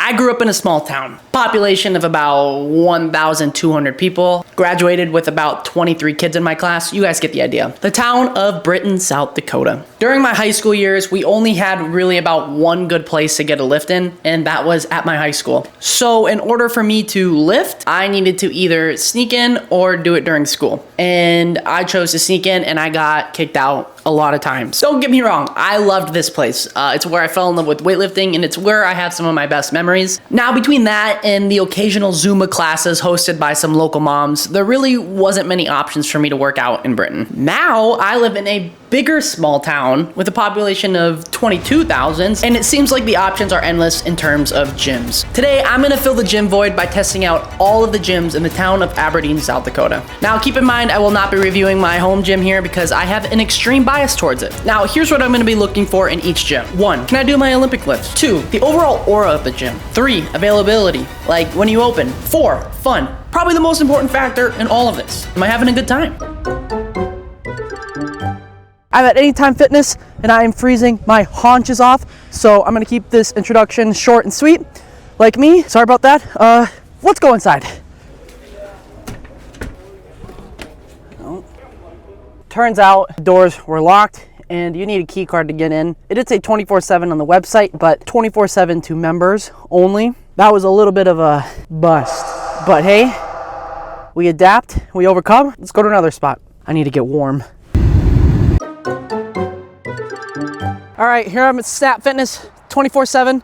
I grew up in a small town, population of about 1,200 people, graduated with about 23 kids in my class. You guys get the idea. The town of Britton, South Dakota. During my high school years, we only had really about one good place to get a lift in, and that was at my high school. So in order for me to lift, I needed to either sneak in or do it during school. And I chose to sneak in, and I got kicked out a lot of times. Don't get me wrong, I loved this place. It's where I fell in love with weightlifting, and it's where I have some of my best memories. Now, between that and the occasional Zumba classes hosted by some local moms, there really wasn't many options for me to work out in Britain. Now, I live in a bigger small town with a population of 22,000, and it seems like the options are endless in terms of gyms. Today, I'm gonna fill the gym void by testing out all of the gyms in the town of Aberdeen, South Dakota. Now, keep in mind, I will not be reviewing my home gym here because I have an extreme bias towards it. Now, here's what I'm gonna be looking for in each gym. 1, can I do my Olympic lifts? 2, the overall aura of the gym. 3, availability, like when you open. 4, fun. Probably the most important factor in all of this. Am I having a good time? I'm at Anytime Fitness and I am freezing my haunches off, so I'm gonna keep this introduction short and sweet, like me. Sorry about that. Let's go inside. Oh. Turns out the doors were locked and you need a key card to get in. It did say 24/7 on the website, but 24/7 to members only. That was a little bit of a bust, but hey, we adapt, we overcome. Let's go to another spot. I need to get warm. All right, here I'm at Snap Fitness, 24/7,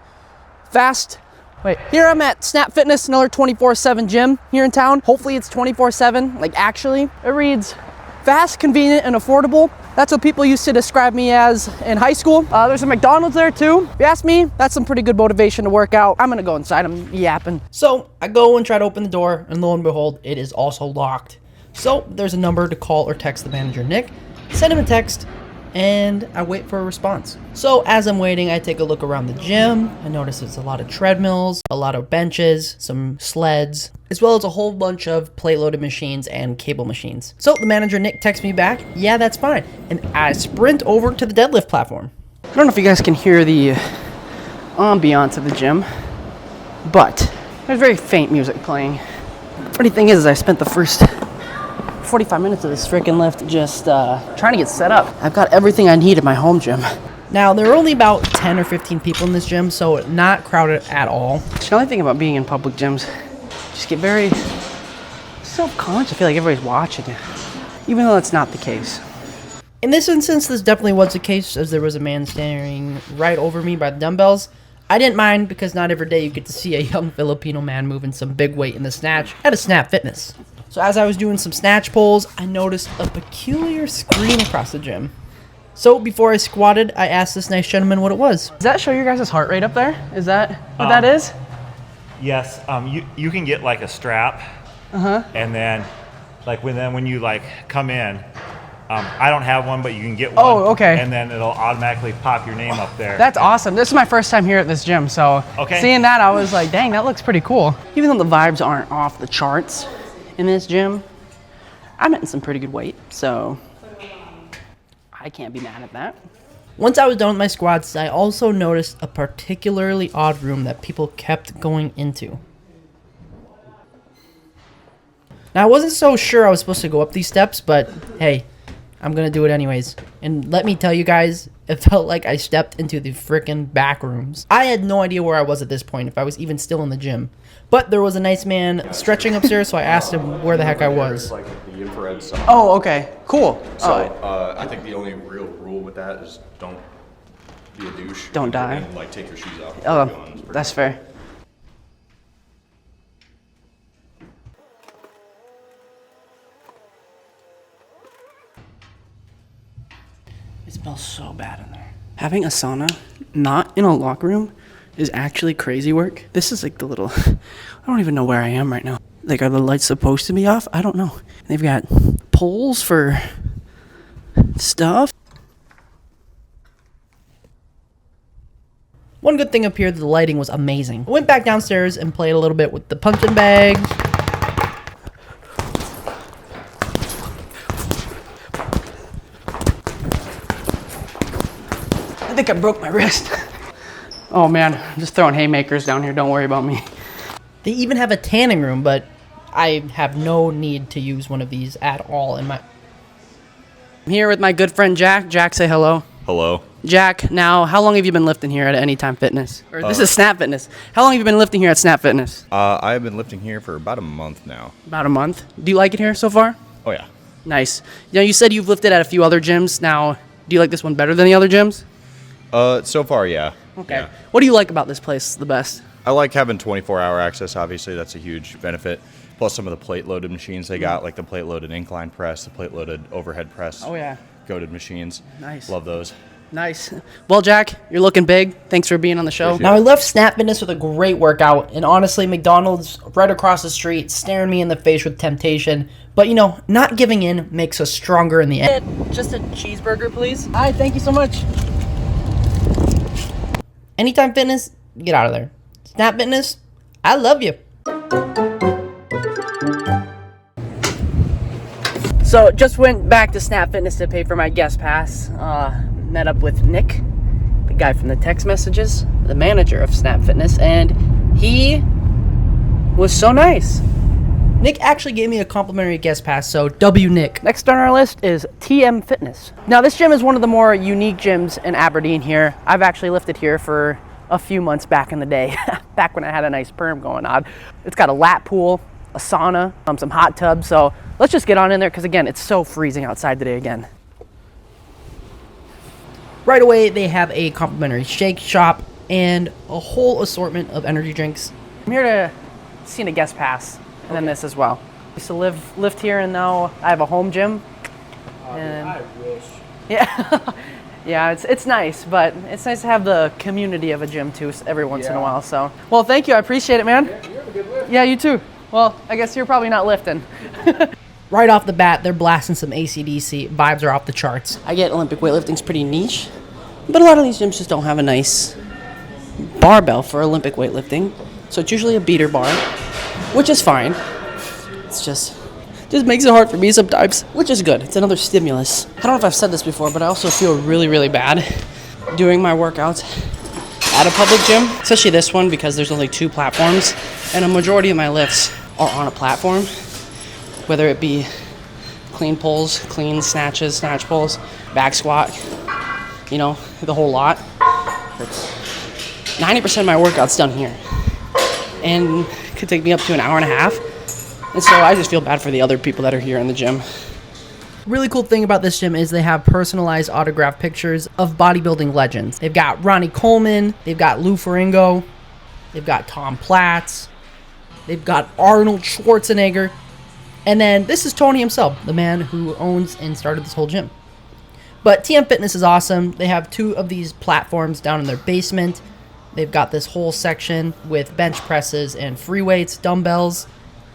fast. Wait, here I'm at Snap Fitness, another 24/7 gym here in town. Hopefully it's 24/7, like actually. It reads fast, convenient, and affordable. That's what people used to describe me as in high school. There's a McDonald's there too. If you ask me, that's some pretty good motivation to work out. I'm gonna go inside, I'm yapping. So I go and try to open the door, and lo and behold, it is also locked. So there's a number to call or text the manager, Nick. Send him a text, and I wait for a response. So as I'm waiting, I take a look around the gym. I notice there's a lot of treadmills, a lot of benches, some sleds, as well as a whole bunch of plate-loaded machines and cable machines. So the manager, Nick, texts me back, yeah, that's fine. And I sprint over to the deadlift platform. I don't know if you guys can hear the ambiance of the gym, but there's very faint music playing. Funny thing is I spent the first 45 minutes of this freaking lift just trying to get set up. I've got everything I need at my home gym. Now, there are only about 10 or 15 people in this gym, so not crowded at all. The only thing about being in public gyms, just get very self-conscious. I feel like everybody's watching you, even though that's not the case. In this instance, this definitely was the case, as there was a man standing right over me by the dumbbells. I didn't mind because not every day you get to see a young Filipino man moving some big weight in the snatch at a Snap Fitness. So as I was doing some snatch pulls, I noticed a peculiar screen across the gym. So before I squatted, I asked this nice gentleman what it was. Does that show your guys' heart rate up there? Is that what that is? Yes. You can get like a strap, and then like when you like come in, I don't have one, but you can get one. Oh, okay. And then it'll automatically pop your name up there. That's awesome. This is my first time here at this gym, so seeing that, I was like, dang, that looks pretty cool. Even though the vibes aren't off the charts in this gym, I'm hitting some pretty good weight, so I can't be mad at that. Once I was done with my squats, I also noticed a particularly odd room that people kept going into. Now, I wasn't so sure I was supposed to go up these steps, but hey, I'm gonna do it anyways. And let me tell you guys, it felt like I stepped into the frickin' back rooms. I had no idea where I was at this point, if I was even still in the gym. But there was a nice man stretching upstairs, so I asked him where the heck I was. Like the infrared sun. Oh, okay, cool. So I think the only real rule with that is don't be a douche. Don't die. And like take your shoes off. Oh, that's fair. It smells so bad in there. Having a sauna not in a locker room is actually crazy work. This is like the little, I don't even know where I am right now. Like, are the lights supposed to be off? I don't know. They've got poles for stuff. One good thing up here, the lighting was amazing. I went back downstairs and played a little bit with the punching bag. I think I broke my wrist. Oh man, I'm just throwing haymakers down here. Don't worry about me. They even have a tanning room, but I have no need to use one of these at all in my... I'm here with my good friend Jack. Jack, say hello. Hello. Jack, now, how long have you been lifting here at Anytime Fitness? Or this is Snap Fitness. How long have you been lifting here at Snap Fitness? I have been lifting here for about a month now. About a month. Do you like it here so far? Oh yeah. Nice. You know, you said you've lifted at a few other gyms. Now, do you like this one better than the other gyms? So far, yeah. Okay. Yeah. What do you like about this place the best? I like having 24-hour access. Obviously, that's a huge benefit. Plus, some of the plate-loaded machines they got, like the plate-loaded incline press, the plate-loaded overhead press. Oh, yeah. Goated machines. Nice. Love those. Nice. Well, Jack, you're looking big. Thanks for being on the show. Appreciate Now, it. I left Snap Fitness with a great workout, and honestly, McDonald's right across the street staring me in the face with temptation. But, you know, not giving in makes us stronger in the end. Just a cheeseburger, please. Hi, thank you so much. Anytime Fitness, get out of there. Snap Fitness, I love you. So, just went back to Snap Fitness to pay for my guest pass. Met up with Nick, the guy from the text messages, the manager of Snap Fitness, and he was so nice. Nick actually gave me a complimentary guest pass, so W Nick. Next on our list is TM Fitness. Now, this gym is one of the more unique gyms in Aberdeen here. I've actually lifted here for a few months back in the day, back when I had a nice perm going on. It's got a lap pool, a sauna, some hot tubs, so let's just get on in there because, again, it's so freezing outside today again. Right away, they have a complimentary shake shop and a whole assortment of energy drinks. I'm here to see a guest pass, and then this as well. I used to live here, and now I have a home gym. And I wish. yeah, yeah, it's nice, but it's nice to have the community of a gym too every once in a while. So, well, thank you. I appreciate it, man. Yeah, you have a good lift. Yeah, you too. Well, I guess you're probably not lifting. Right off the bat, they're blasting some AC/DC. Vibes are off the charts. I get Olympic weightlifting's pretty niche, but a lot of these gyms just don't have a nice barbell for Olympic weightlifting. So it's usually a beater bar, which is fine. It's just makes it hard for me sometimes, which is good. It's another stimulus. I don't know if I've said this before, but I also feel really, really bad doing my workouts at a public gym, especially this one because there's only 2 platforms, and a majority of my lifts are on a platform. Whether it be clean pulls, clean snatches, snatch pulls, back squat, you know, the whole lot. But 90% of my workout's done here. And it could take me up to an hour and a half. And so I just feel bad for the other people that are here in the gym. Really cool thing about this gym is they have personalized autographed pictures of bodybuilding legends. They've got Ronnie Coleman, they've got Lou Ferrigno, they've got Tom Platz, they've got Arnold Schwarzenegger. And then this is Tony himself, the man who owns and started this whole gym. But TM Fitness is awesome. They have 2 of these platforms down in their basement. They've got this whole section with bench presses and free weights, dumbbells.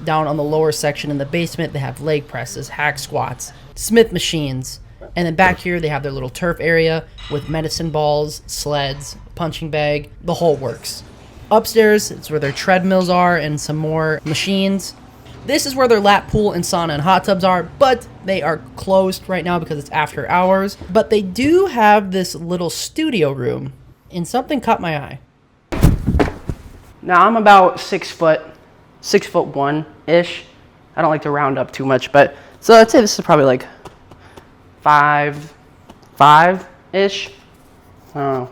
Down on the lower section in the basement, they have leg presses, hack squats, Smith machines. And then back here, they have their little turf area with medicine balls, sleds, punching bag, the whole works. Upstairs, it's where their treadmills are and some more machines. This is where their lap pool and sauna and hot tubs are, but they are closed right now because it's after hours. But they do have this little studio room, and something caught my eye. Now, I'm about 6 foot, 6'1" ish. I don't like to round up too much, but so I'd say this is probably like 5'5" ish. I don't know.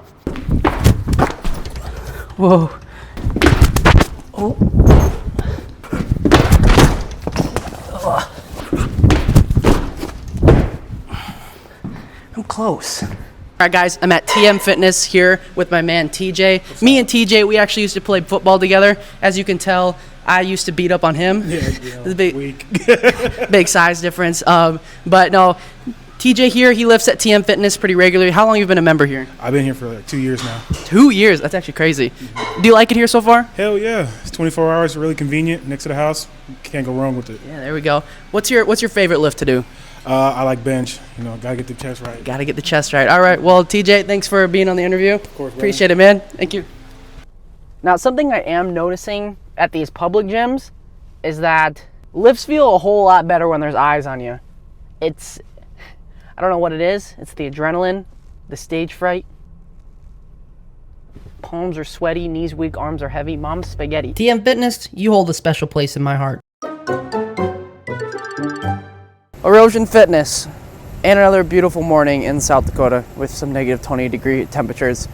Whoa. Oh. I'm close. All right, guys, I'm at TM Fitness here with my man TJ. Me and TJ, we actually used to play football together. As you can tell, I used to beat up on him. Yeah, There's a big, weak. big size difference. But no, TJ here, he lifts at TM Fitness pretty regularly. How long have you been a member here? I've been here for like 2 years now. 2 years? That's actually crazy. Do you like it here so far? Hell yeah. It's 24 hours, really convenient, next to the house. Can't go wrong with it. Yeah, there we go. What's your favorite lift to do? I like bench. You know, gotta get the chest right. Gotta get the chest right. All right. Well, TJ, thanks for being on the interview. Of course, brother. Appreciate it, man. Thank you. Now, something I am noticing at these public gyms is that lifts feel a whole lot better when there's eyes on you. I don't know what it is. It's the adrenaline, the stage fright. Palms are sweaty, knees weak, arms are heavy. Mom's spaghetti. TM Fitness, you hold a special place in my heart. Erosion Fitness. And another beautiful morning in South Dakota with some negative 20-degree temperatures.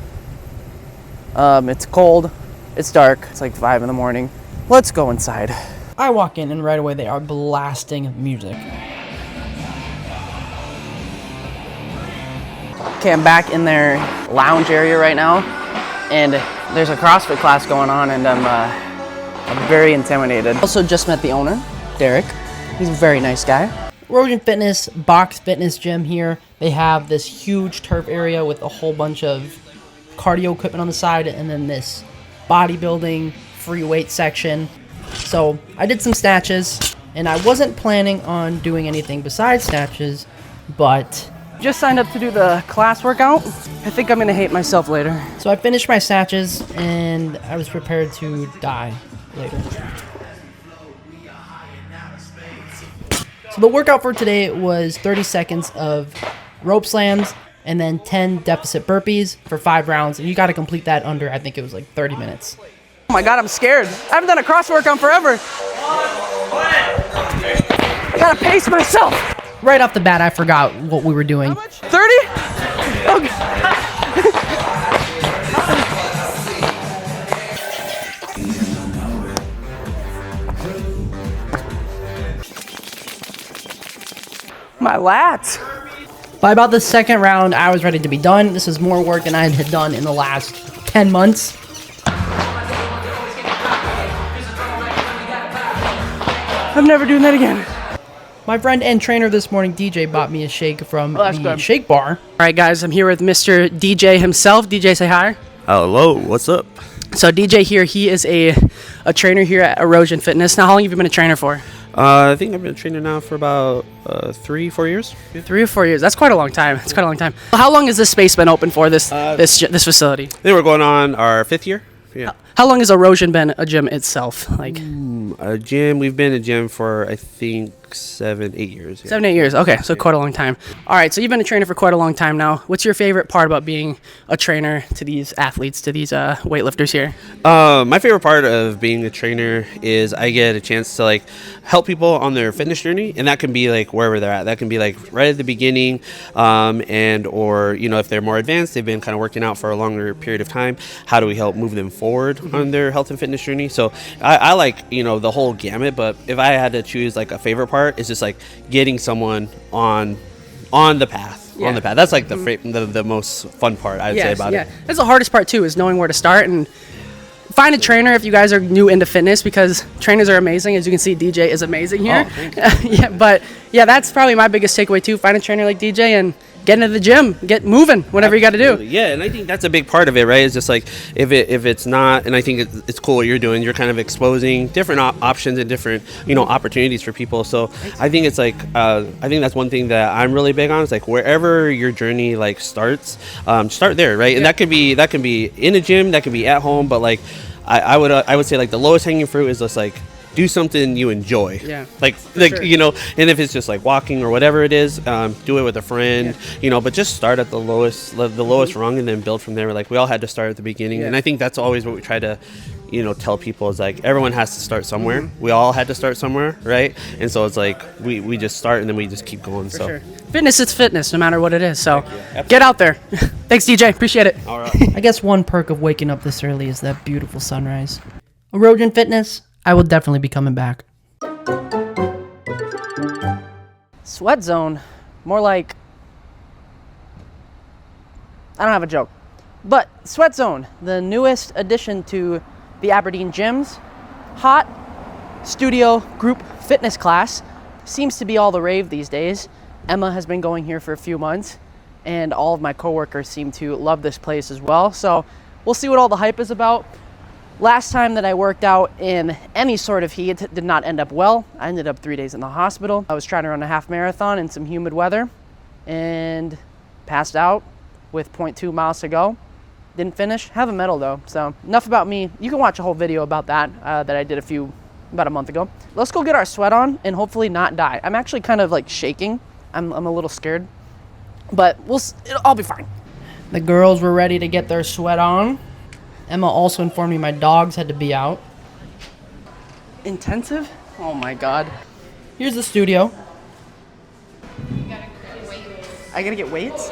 It's cold, it's dark, it's like 5 in the morning. Let's go inside. I walk in and right away they are blasting music. Okay, I'm back in their lounge area right now, and there's a CrossFit class going on, and I'm very intimidated. Also just met the owner, Derek. He's a very nice guy. Erosion Fitness box fitness gym here. They have this huge turf area with a whole bunch of cardio equipment on the side, and then this bodybuilding free weight section. So I did some snatches, and I wasn't planning on doing anything besides snatches, but just signed up to do the class workout. I think I'm gonna hate myself later. So I finished my snatches, and I was prepared to die later. So the workout for today was 30 seconds of rope slams and then 10 deficit burpees for 5 rounds. And you got to complete that under, I think it was like 30 minutes. Oh my God, I'm scared. I haven't done a cross workout forever. I got to pace myself. Right off the bat, I forgot what we were doing. 30? Okay. My lats. By about the second round, I was ready to be done. This is more work than I had done in the last 10 months. I'm never doing that again. My friend and trainer this morning, DJ, bought me a shake from the shake bar. All right, guys, I'm here with Mr. DJ himself. DJ, say hi. Hello, what's up? So DJ here, he is a trainer here at Erosion Fitness. Now, how long have you been a trainer for? I think I've been training now for about 3-4 years. 3 or 4 years. That's quite a long time. That's quite a long time. How long has this space been open for, this facility? I think we're going on our 5th year. Yeah. How long has Erosion been a gym itself? Like a gym, we've been a gym for, I think, 7-8 years. Yeah. 7-8 years. Okay, so quite a long time. All right, so you've been a trainer for quite a long time now. What's your favorite part about being a trainer to these athletes, to these weightlifters here? My favorite part of being a trainer is I get a chance to like help people on their fitness journey, and that can be like wherever they're at. That can be like right at the beginning, and or if they're more advanced, they've been kind of working out for a longer period of time. How do we help move them forward on their health and fitness journey? So I like the whole gamut, but if I had to choose like a favorite part, it's just like getting someone on the path. Yeah. On the path. That's like the most fun part I'd say about it. That's the hardest part too, is knowing where to start. And find a trainer if you guys are new into fitness, because trainers are amazing. As you can see, DJ is amazing here. Yeah, that's probably my biggest takeaway too. Find a trainer like DJ and get into the gym, get moving, whatever you got to do. Yeah, and I think that's a big part of it, right? It's just like if it's not, and I think it's cool what you're doing. You're kind of exposing different options and different opportunities for people. So I think it's like I think that's one thing that I'm really big on. Is like wherever your journey like starts, start there, right? And that can be in a gym, that can be at home, but like I would say like the lowest hanging fruit is just like do something you enjoy. Yeah. Like sure. And if it's just like walking or whatever it is, do it with a friend, but just start at the lowest rung and then build from there. Like we all had to start at the beginning. And I think that's always what we try to, tell people is like everyone has to start somewhere. We all had to start somewhere, right? And so it's like we just start and then we just keep going. Sure. Fitness is fitness no matter what it is. So get out there. Thanks, DJ. Appreciate it. All right. I guess one perk of waking up this early is that beautiful sunrise. Erosion Fitness, I will definitely be coming back. Sweatzone, more like, I don't have a joke, but Sweatzone, the newest addition to the Aberdeen gyms, hot studio group fitness class, seems to be all the rave these days. Emma has been going here for a few months, and all of my coworkers seem to love this place as well. So we'll see what all the hype is about. Last time that I worked out in any sort of heat did not end up well. I ended up 3 days in the hospital. I was trying to run a half marathon in some humid weather and passed out with 0.2 miles to go. Didn't finish. Have a medal though. So enough about me. You can watch a whole video about that that I did about a month ago. Let's go get our sweat on and hopefully not die. I'm actually kind of like shaking. I'm a little scared, but I'll be fine. The girls were ready to get their sweat on. Emma also informed me my dogs had to be out. Intensive? Oh my God. Here's the studio. I gotta get weights?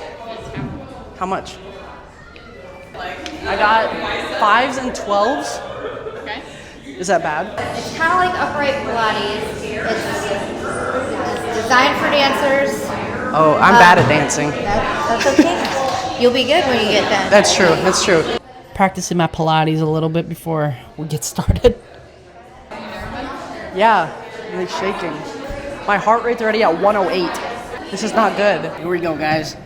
How much? I got 5s and 12s. Okay. Is that bad? It's kind of like upright Pilates. It's designed for dancers. Oh, I'm bad at dancing. That's okay. You'll be good when you get done. That's true. That's true. Practicing my Pilates a little bit before we get started. Yeah, really shaking. My heart rate's already at 108. This is not good. Here we go, guys.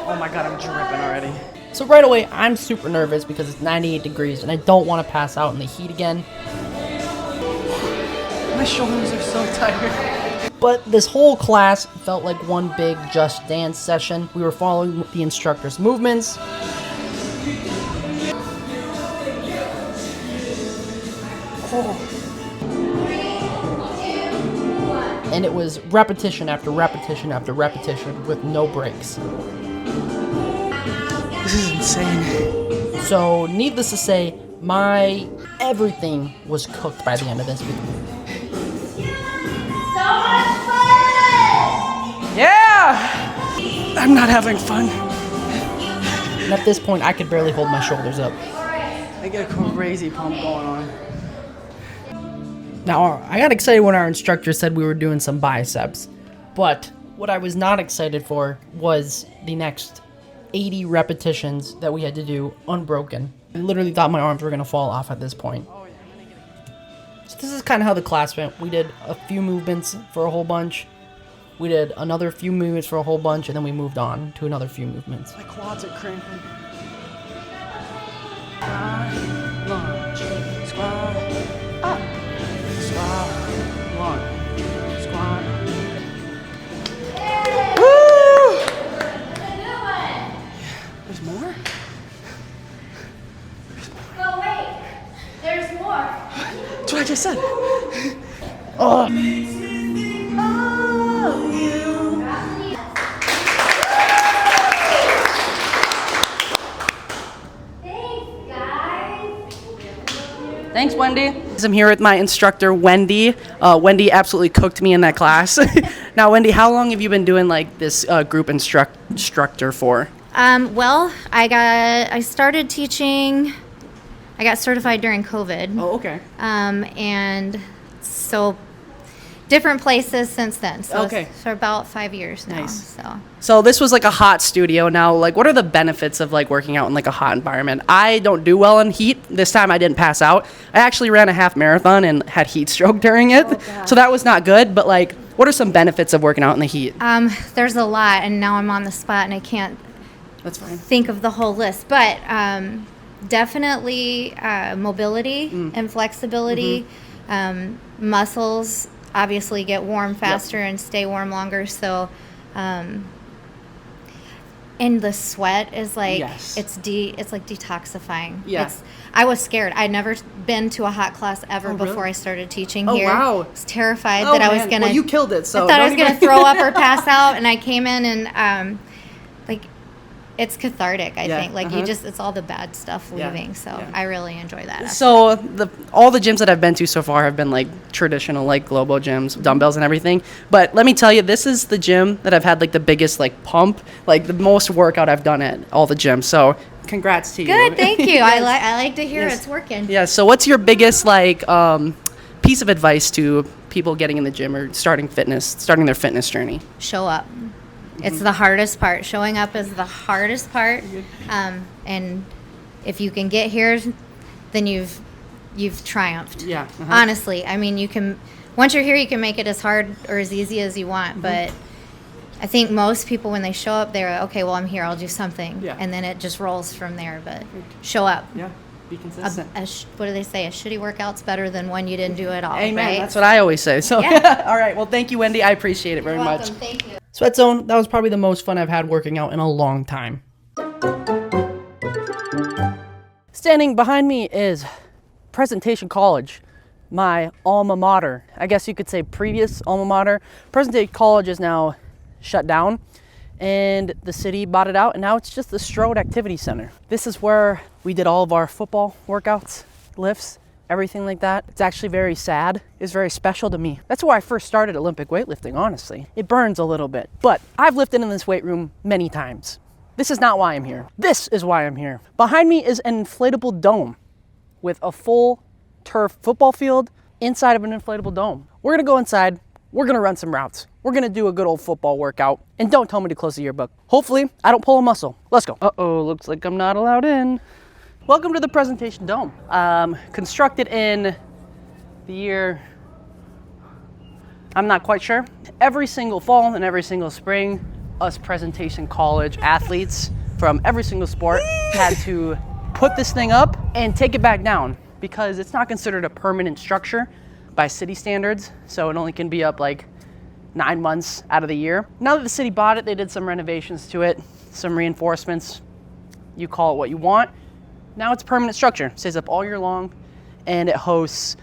Oh my God, I'm dripping already. So right away, I'm super nervous because it's 98 degrees and I don't want to pass out in the heat again. My shoulders are so tired. But this whole class felt like one big Just Dance session. We were following the instructor's movements. Oh. And it was repetition after repetition after repetition with no breaks. This is insane. So, needless to say, my everything was cooked by the end of this video. Yeah! I'm not having fun. And at this point, I could barely hold my shoulders up. I get a crazy pump going on. Now, I got excited when our instructor said we were doing some biceps, but what I was not excited for was the next 80 repetitions that we had to do unbroken. I literally thought my arms were gonna fall off at this point. So this is kind of how the class went. We did a few movements for a whole bunch. We did another few movements for a whole bunch, and then we moved on to another few movements. My quads are cramping. Lunge, squat, up. Squat, lunge, squat. Woo! There's more? No, wait. There's more. That's what I just said. Oh. Thanks, Wendy. I'm here with my instructor, Wendy. Wendy absolutely cooked me in that class. Now, Wendy, how long have you been doing like this group instructor for? Well, I started teaching. I got certified during COVID. Oh, okay. And so different places since then. So Okay. it's for about 5 years now. Nice. So So this was like a hot studio. Now, like, what are the benefits of like working out in like a hot environment? I don't do well in heat. This time I didn't pass out. I actually ran a half marathon and had heat stroke during it. So that was not good. But like, what are some benefits of working out in the heat? there's a lot, and now I'm on the spot and I can't That's fine. think of the whole list. But definitely mobility and flexibility. Muscles obviously get warm faster and stay warm longer. So, and the sweat is like Yes. it's like detoxifying. Yeah. I was scared. I'd never been to a hot class ever Oh, really? before I started teaching Oh, here. wow. I was terrified Oh, that I was man. gonna. Well, you killed it. So I thought I was don't gonna even- throw up or pass out, and I came in and like it's cathartic. I Yeah, think like it's all the bad stuff Yeah, leaving. So yeah. I really enjoy that. So all the gyms that I've been to so far have been like traditional, like Globo gyms, dumbbells and everything. But let me tell you, this is the gym that I've had like the biggest like pump, like the most workout I've done at all the gyms. So congrats to you. Good, thank you. Yes. I like to hear Yes. it's working. Yeah. So what's your biggest like piece of advice to people getting in the gym or starting their fitness journey? Show up. It's the hardest part. Showing up is the hardest part. And if you can get here, then you've triumphed. Yeah. Honestly, I mean, you can. Once you're here, you can make it as hard or as easy as you want. But I think most people, when they show up, they're okay. Well, I'm here. I'll do something. Yeah. And then it just rolls from there. But show up. Yeah. Be consistent. What do they say? A shitty workout's better than one you didn't do at all. Amen. Right? That's what I always say. So Yeah. all right. Well, thank you, Wendy. I appreciate it very You're much. welcome. Thank you. Sweatzone, that was probably the most fun I've had working out in a long time. Standing behind me is Presentation College, my alma mater. I guess you could say previous alma mater. Presentation College is now shut down and the city bought it out and now it's just the Strode Activity Center. This is where We did all of our football workouts, lifts, everything like that. It's actually very sad. It's very special to me. That's why I first started Olympic weightlifting, honestly. It burns a little bit, but I've lifted in this weight room many times. This is not why I'm here. This is why I'm here. Behind me is an inflatable dome with a full turf football field inside of an inflatable dome. We're gonna go inside. We're gonna run some routes. We're gonna do a good old football workout. And don't tell me to close the yearbook. Hopefully, I don't pull a muscle. Let's go. Uh-oh, looks like I'm not allowed in. Welcome to the Presentation Dome. Constructed in the year, I'm not quite sure. Every single fall and every single spring, us Presentation College athletes from every single sport had to put this thing up and take it back down because it's not considered a permanent structure by city standards. So it only can be up like 9 months out of the year. Now that the city bought it, they did some renovations to it, some reinforcements. You call it what you want. Now it's a permanent structure. It stays up all year long, and it hosts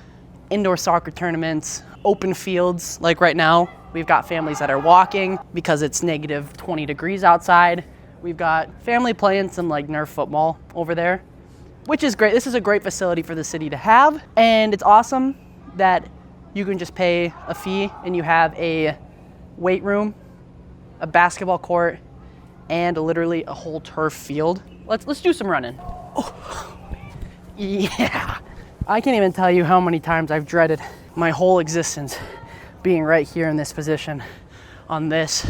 indoor soccer tournaments, open fields. Like right now, we've got families that are walking because it's negative 20 degrees outside. We've got family playing some like Nerf football over there, which is great. This is a great facility for the city to have, and it's awesome that you can just pay a fee and you have a weight room, a basketball court, and literally a whole turf field. Let's do some running. Oh, yeah. I can't even tell you how many times I've dreaded my whole existence being right here in this position on this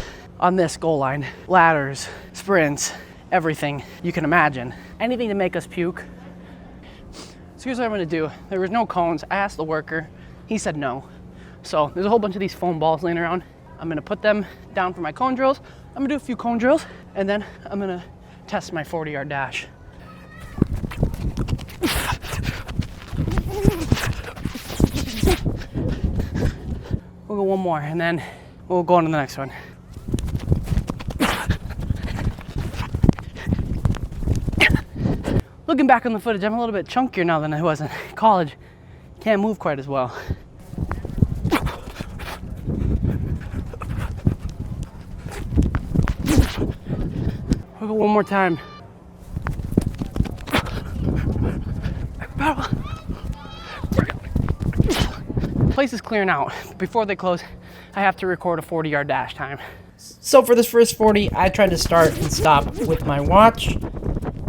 goal line. Ladders, sprints, everything you can imagine. Anything to make us puke. So here's what I'm gonna do. There was no cones. I asked the worker, he said no. So there's a whole bunch of these foam balls laying around. I'm gonna put them down for my cone drills. I'm gonna do a few cone drills, and then I'm gonna test my 40-yard dash. We'll go one more, and then we'll go on to the next one. Looking back on the footage, I'm a little bit chunkier now than I was in college. Can't move quite as well. We'll go one more time. Place is clearing out. Before they close, I have to record a 40-yard dash time. So for this first 40, I tried to start and stop with my watch,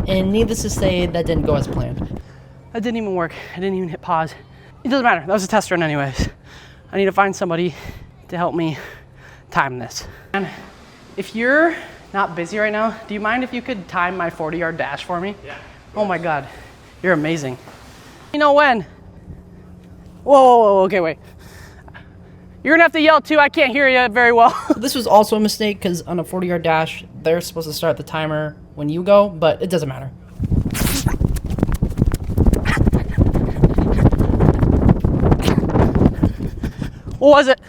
and needless to say, that didn't go as planned. That didn't even work. I didn't even hit pause. It doesn't matter. That was a test run anyways. I need to find somebody to help me time this. And if you're not busy right now, do you mind if you could time my 40-yard dash for me? Yeah. Oh my God, you're amazing. You know when? Whoa, okay, wait. You're gonna have to yell too, I can't hear you very well. This was also a mistake because on a 40-yard dash, they're supposed to start the timer when you go, but it doesn't matter. What was it?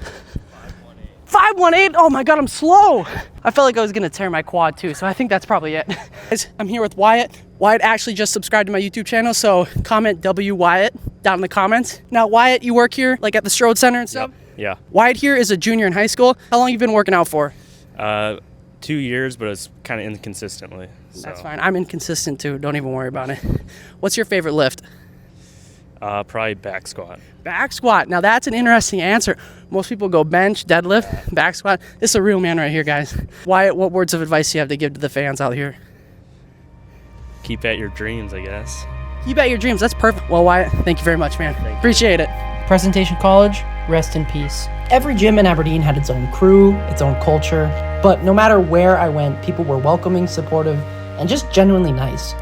518. Oh my God, I'm slow. I felt like I was gonna tear my quad too, so I think that's probably it. Guys, I'm here with Wyatt. Wyatt actually just subscribed to my YouTube channel, so comment W Wyatt down in the comments. Now, Wyatt, you work here, like at the Strode Center and stuff? Yep. Yeah. Wyatt here is a junior in high school. How long have you been working out for? 2 years, but it's kind of inconsistently. So. That's fine. I'm inconsistent too. Don't even worry about it. What's your favorite lift? Probably back squat. Back squat. Now that's an interesting answer. Most people go bench, deadlift, back squat. This is a real man right here, guys. Wyatt, what words of advice do you have to give to the fans out here? Keep at your dreams, I guess. Keep at your dreams. That's perfect. Well, Wyatt, thank you very much, man. Appreciate it. Presentation College, rest in peace. Every gym in Aberdeen had its own crew, its own culture, but no matter where I went, people were welcoming, supportive, and just genuinely nice.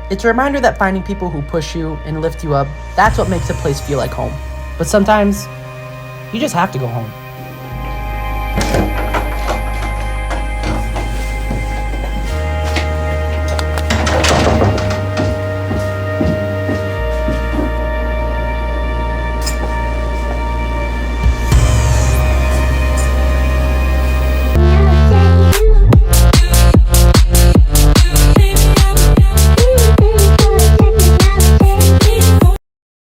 It's a reminder that finding people who push you and lift you up, that's what makes a place feel like home. But sometimes, you just have to go home.